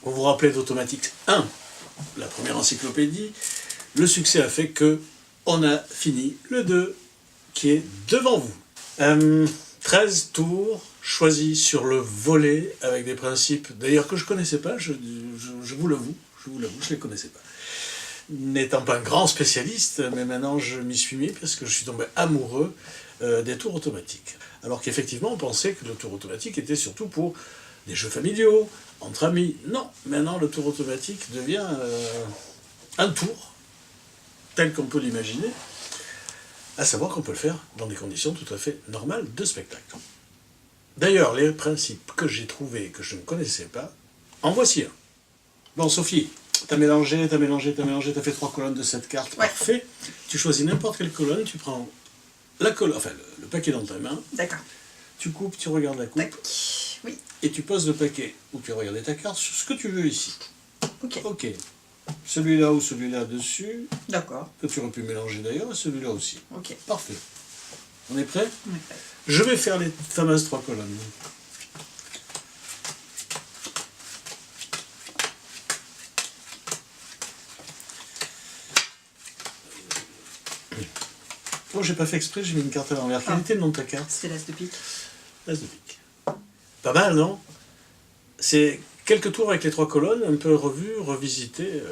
Vous vous rappelez d'Automatix 1, la première encyclopédie. Le succès a fait que on a fini le 2, qui est devant vous. 13 tours choisis sur le volet, avec des principes, d'ailleurs que je ne connaissais pas, je vous l'avoue, je ne les connaissais pas. N'étant pas un grand spécialiste, mais maintenant je m'y suis mis parce que je suis tombé amoureux des tours automatiques. Alors qu'effectivement, on pensait que le tour automatique était surtout pour des jeux familiaux, entre amis. Non, maintenant le tour automatique devient un tour, tel qu'on peut l'imaginer, à savoir qu'on peut le faire dans des conditions tout à fait normales de spectacle. D'ailleurs, les principes que j'ai trouvés et que je ne connaissais pas, en voici un. Bon, Sophie, t'as mélangé, t'as fait 3 colonnes de 7 cartes, ouais. Parfait. Tu choisis n'importe quelle colonne, tu prends la colonne, enfin le paquet dans ta main. D'accord. Tu coupes, tu regardes la coupe. Tac. Oui. Et tu poses le paquet où tu as regardé ta carte sur ce que tu veux ici. Ok. Ok. Celui-là ou celui-là dessus. D'accord. Que tu aurais pu mélanger d'ailleurs, et celui-là aussi. Ok. Parfait. On est prêt? On est prêt. Je vais faire les fameuses 3 colonnes. Oh, j'ai pas fait exprès, j'ai mis une carte à l'envers. Quel était le nom de ta carte? C'est l'as de pique. L'as de pique. Pas mal, non? C'est quelques tours avec les 3 colonnes, un peu revues, revisitées.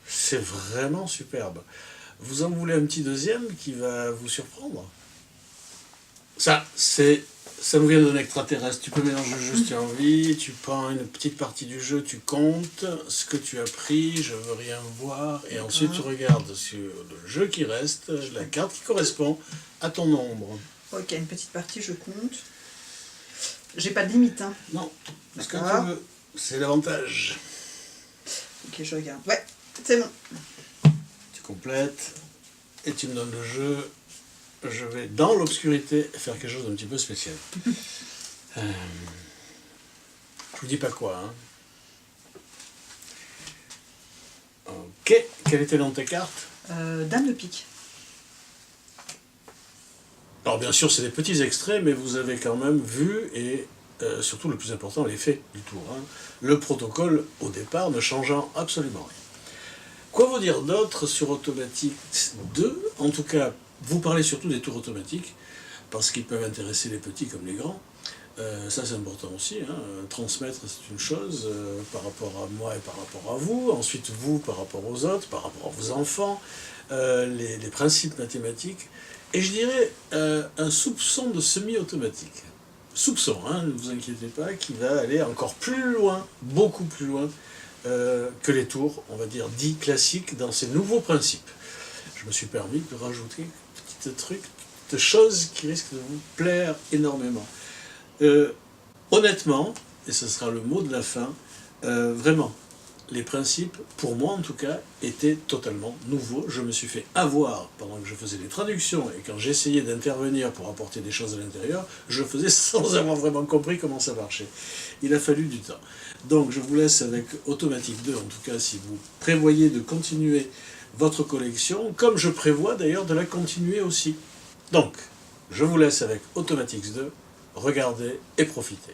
C'est vraiment superbe. Vous en voulez un petit deuxième qui va vous surprendre? Ça nous vient d'un extraterrestre. Tu peux mélanger le jeu si tu as envie, tu prends une petite partie du jeu, tu comptes ce que tu as pris, je veux rien voir, et ensuite tu regardes sur le jeu qui reste, la carte qui correspond à ton nombre. Ok, une petite partie, je compte. J'ai pas de limite, hein? Non, ce que tu veux, c'est l'avantage. Ok, je regarde. Ouais, c'est bon. Tu complètes, et tu me donnes le jeu. Je vais, dans l'obscurité, faire quelque chose d'un petit peu spécial. Je vous dis pas quoi, hein. Ok, quel était le nom de tes cartes? Dame de pique. Alors bien sûr, c'est des petits extraits, mais vous avez quand même vu, et surtout le plus important, les faits du tour. Hein. Le protocole, au départ, ne changeant absolument rien. Quoi vous dire d'autre sur Automatix 2? En tout cas, vous parlez surtout des tours automatiques, parce qu'ils peuvent intéresser les petits comme les grands. Ça c'est important aussi, hein. Transmettre c'est une chose par rapport à moi et par rapport à vous, ensuite vous par rapport aux autres, par rapport à vos enfants, les principes mathématiques, et je dirais un soupçon de semi-automatique. Soupçon, hein, ne vous inquiétez pas, qui va aller encore plus loin, beaucoup plus loin que les tours, on va dire, dits classiques dans ces nouveaux principes. Je me suis permis de rajouter un petit truc, de choses qui risquent de vous plaire énormément. Honnêtement, et ce sera le mot de la fin, vraiment, les principes, pour moi en tout cas, étaient totalement nouveaux. Je me suis fait avoir pendant que je faisais les traductions et quand j'essayais d'intervenir pour apporter des choses à l'intérieur, je faisais sans avoir vraiment compris comment ça marchait. Il a fallu du temps. Donc je vous laisse avec Automatics 2, en tout cas si vous prévoyez de continuer votre collection, comme je prévois d'ailleurs de la continuer aussi. Donc, je vous laisse avec Automatics 2, regardez et profitez.